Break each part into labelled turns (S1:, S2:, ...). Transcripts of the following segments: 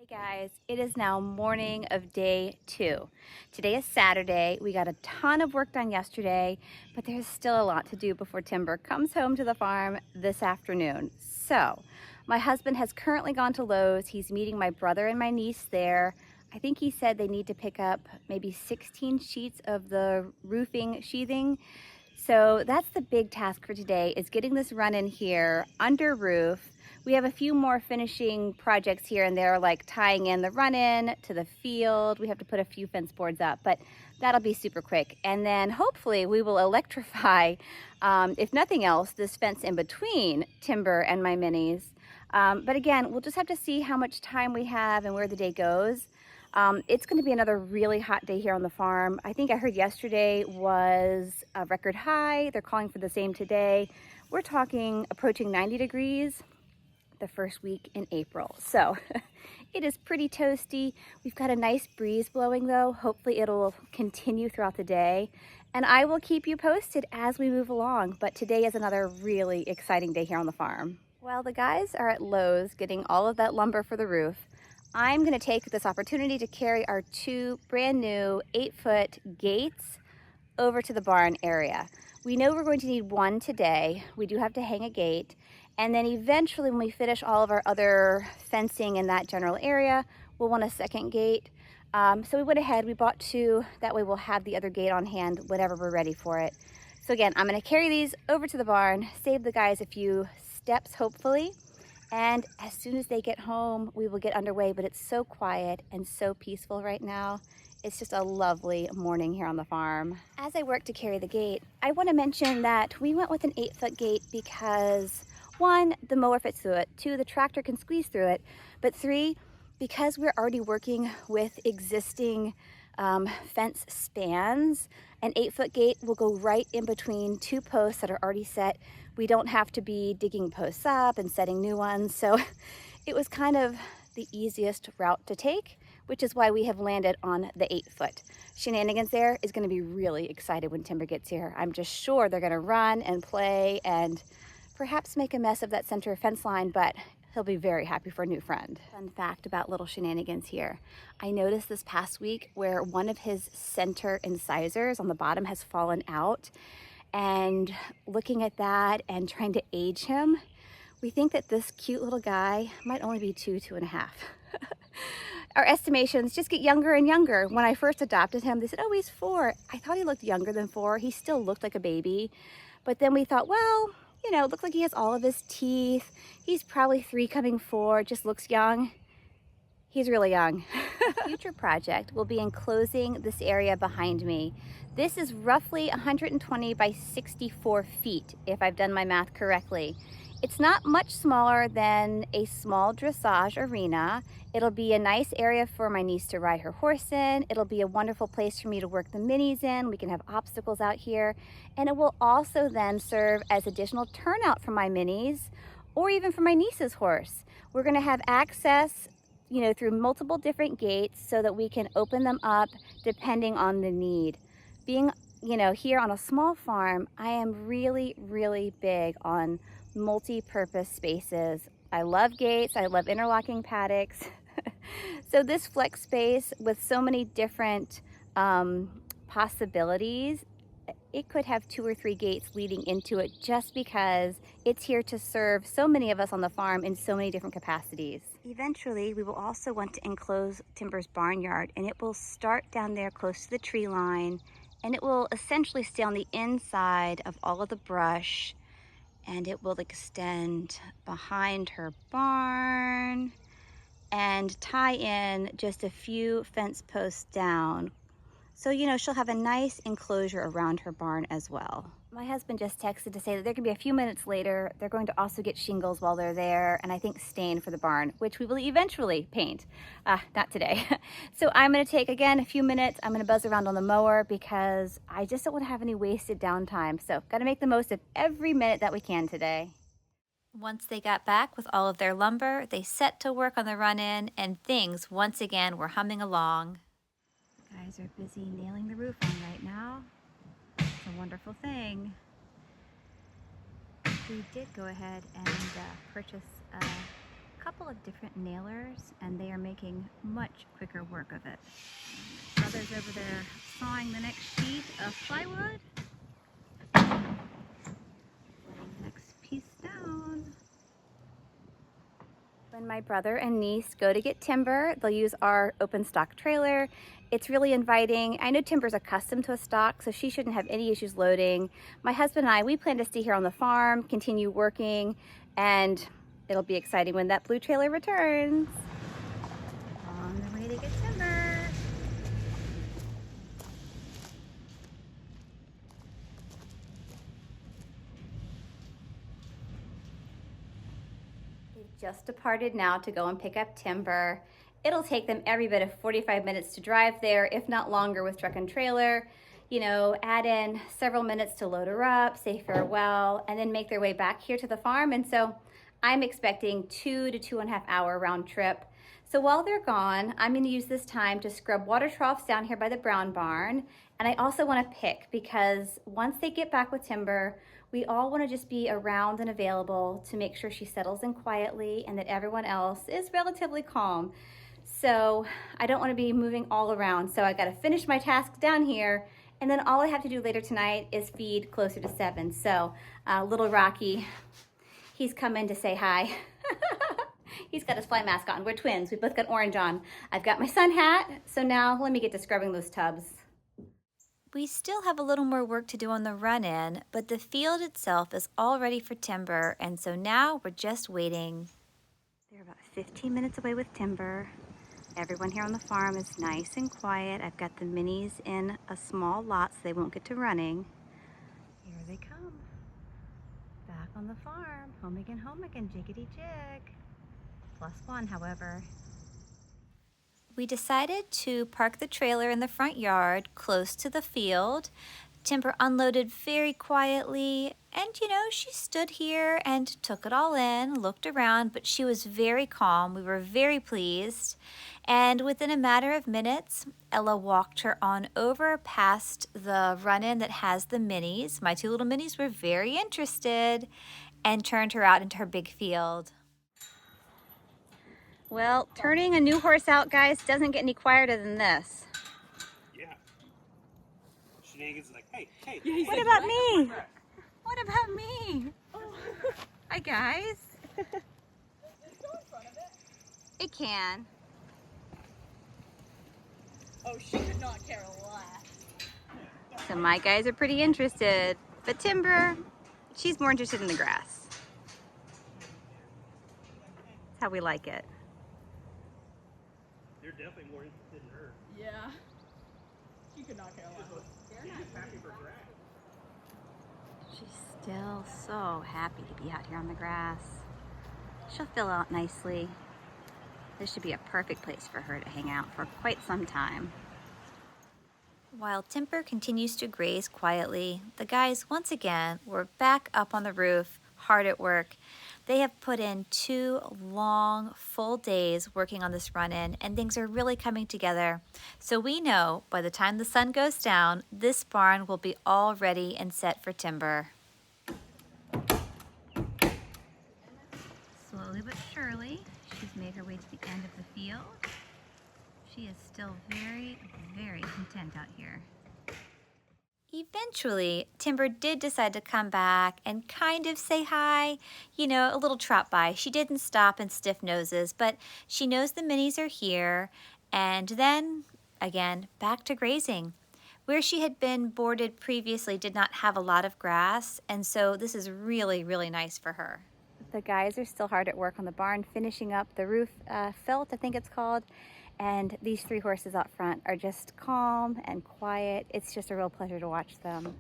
S1: Hey guys, it is now morning of day 2. Today is Saturday. We got a ton of work done yesterday, but there's still a lot to do before Timber comes home to the farm this afternoon. So, my husband has currently gone to Lowe's. He's meeting my brother and my niece there. I think he said they need to pick up maybe 16 sheets of the roofing sheathing. So that's the big task for today, is getting this run in here under roof. We have a few more finishing projects here and there, like tying in the run-in to the field. We have to put a few fence boards up, but that'll be super quick. And then hopefully we will electrify, if nothing else, this fence in between Timber and my minis. But again, we'll just have to see how much time we have and where the day goes. It's going to be another really hot day here on the farm. I think I heard yesterday was a record high. They're calling for the same today. We're talking approaching 90 degrees the first week in April. So it is pretty toasty. We've got a nice breeze blowing though. Hopefully it'll continue throughout the day. And I will keep you posted as we move along. But today is another really exciting day here on the farm. While the guys are at Lowe's getting all of that lumber for the roof, I'm going to take this opportunity to carry our 2 brand new 8-foot gates over to the barn area. We know we're going to need one today. We do have to hang a gate. And then eventually when we finish all of our other fencing in that general area, we'll want a second gate. So we went ahead, we bought 2. That way we'll have the other gate on hand whenever we're ready for it. So again, I'm going to carry these over to the barn, save the guys a few steps hopefully. And as soon as they get home, we will get underway, but it's so quiet and so peaceful right now. It's just a lovely morning here on the farm. As I work to carry the gate, I want to mention that we went with an 8-foot gate because 1, the mower fits through it, 2, the tractor can squeeze through it, but 3, because we're already working with existing fence spans, an 8-foot gate will go right in between 2 posts that are already set. We don't have to be digging posts up and setting new ones. So it was kind of the easiest route to take, which is why we have landed on the 8-foot. Shenanigans there is going to be really excited when Timber gets here. I'm just sure they're going to run and play and perhaps make a mess of that center fence line, but he'll be very happy for a new friend. Fun fact about little Shenanigans here. I noticed this past week where one of his center incisors on the bottom has fallen out. And looking at that and trying to age him, we think that this cute little guy might only be 2.5. Our estimations just get younger and younger. When I first adopted him, they said, oh, he's 4. I thought he looked younger than 4. He still looked like a baby. But then we thought, well, you know, it looks like he has all of his teeth. He's probably 3 coming 4, just looks young. He's really young. Future project will be enclosing this area behind me. This is roughly 120 by 64 feet, if I've done my math correctly. It's not much smaller than a small dressage arena. It'll be a nice area for my niece to ride her horse in. It'll be a wonderful place for me to work the minis in. We can have obstacles out here. And it will also then serve as additional turnout for my minis or even for my niece's horse. We're gonna have access, you know, through multiple different gates so that we can open them up depending on the need. Being, you know, here on a small farm, I am really, really big on multi-purpose spaces. I love gates, I love interlocking paddocks. So this flex space with so many different possibilities, it could have 2 or 3 gates leading into it just because it's here to serve so many of us on the farm in so many different capacities. Eventually, we will also want to enclose Timber's barnyard, and it will start down there close to the tree line, and it will essentially stay on the inside of all of the brush, and it will extend behind her barn and tie in just a few fence posts down. So, you know, she'll have a nice enclosure around her barn as well. My husband just texted to say that there can be a few minutes later. They're going to also get shingles while they're there, and I think stain for the barn, which we will eventually paint. Not today. So I'm gonna take, again, a few minutes. I'm gonna buzz around on the mower because I just don't wanna have any wasted downtime. So gotta make the most of every minute that we can today. Once they got back with all of their lumber, they set to work on the run-in, and things once again were humming along. Guys are busy nailing the roof on right now. It's a wonderful thing. We did go ahead and purchase a couple couple of different nailers, and they are making much quicker work of it. Brother's over there sawing the next sheet of plywood. Laying the next piece down. When my brother and niece go to get timber, they'll use our open stock trailer. It's really inviting. I know Timber's accustomed to a stock, so she shouldn't have any issues loading. My husband and I, we plan to stay here on the farm, continue working, and it'll be exciting when that blue trailer returns. On the way to get timber. They've just departed now to go and pick up timber. It'll take them every bit of 45 minutes to drive there, if not longer with truck and trailer. You know, add in several minutes to load her up, say farewell, and then make their way back here to the farm. And so I'm expecting 2 to 2.5 hour round trip. So while they're gone, I'm gonna use this time to scrub water troughs down here by the brown barn. And I also wanna pick, because once they get back with timber, we all wanna just be around and available to make sure she settles in quietly and that everyone else is relatively calm. So I don't wanna be moving all around. So I gotta finish my task down here, and then all I have to do later tonight is feed closer to 7. So little Rocky, he's come in to say hi. He's got his fly mask on. We're twins. We both got orange on. I've got my sun hat. So now let me get to scrubbing those tubs. We still have a little more work to do on the run-in, but the field itself is all ready for timber, and so now we're just waiting. They're about 15 minutes away with timber. Everyone here on the farm is nice and quiet. I've got the minis in a small lot so they won't get to running. Here they come. Back on the farm. Home again, jiggity jig. +1, however. We decided to park the trailer in the front yard close to the field. Timber unloaded very quietly, and you know, she stood here and took it all in, looked around, but she was very calm. We were very pleased. And within a matter of minutes, Ella walked her on over past the run-in that has the minis. My 2 little minis were very interested and turned her out into her big field. Well, turning a new horse out, guys, doesn't get any quieter than this.
S2: Yeah. Shenanigans like, hey.
S1: Yeah, what about me? What about me? Oh. Hi, guys. It can.
S3: Oh, she could not care less.
S1: So my guys are pretty interested, but Timber, she's more interested in the grass. That's how we like it.
S2: You're definitely more interested in her.
S3: Yeah. She could not care less.
S2: She's just happy for grass.
S1: She's still so happy to be out here on the grass. She'll fill out nicely. This should be a perfect place for her to hang out for quite some time. While Timber continues to graze quietly, the guys once again were back up on the roof, hard at work. They have put in 2 long, full days working on this run-in, and things are really coming together. So we know by the time the sun goes down, this barn will be all ready and set for timber. Slowly but surely, she's made her way to the end of the field. She is still very, very content out here. Eventually, Timber did decide to come back and kind of say hi, you know, a little trot by. She didn't stop and stiff noses, but she knows the minis are here. And then, again, back to grazing. Where she had been boarded previously did not have a lot of grass, and so this is really, really nice for her. The guys are still hard at work on the barn, finishing up the roof felt, I think it's called. And these 3 horses out front are just calm and quiet. It's just a real pleasure to watch them.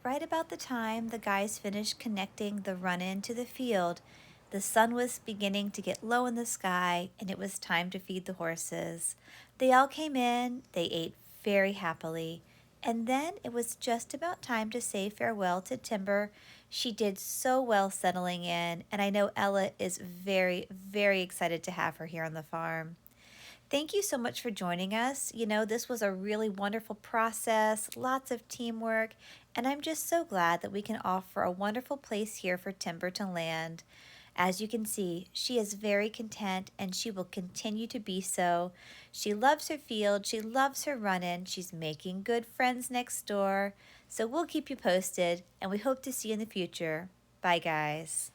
S1: Right about the time the guys finished connecting the run-in to the field, the sun was beginning to get low in the sky, and it was time to feed the horses. They all came in, they ate very happily, and then it was just about time to say farewell to Timber.
S4: She did so well settling in, and I know Ella is very, very excited to have her here on the farm. Thank you so much for joining us. You know, this was a really wonderful process, lots of teamwork, and I'm just so glad that we can offer a wonderful place here for Timber to land. As you can see, she is very content and she will continue to be so. She loves her field, she loves her run-in, she's making good friends next door. So we'll keep you posted and we hope to see you in the future. Bye guys.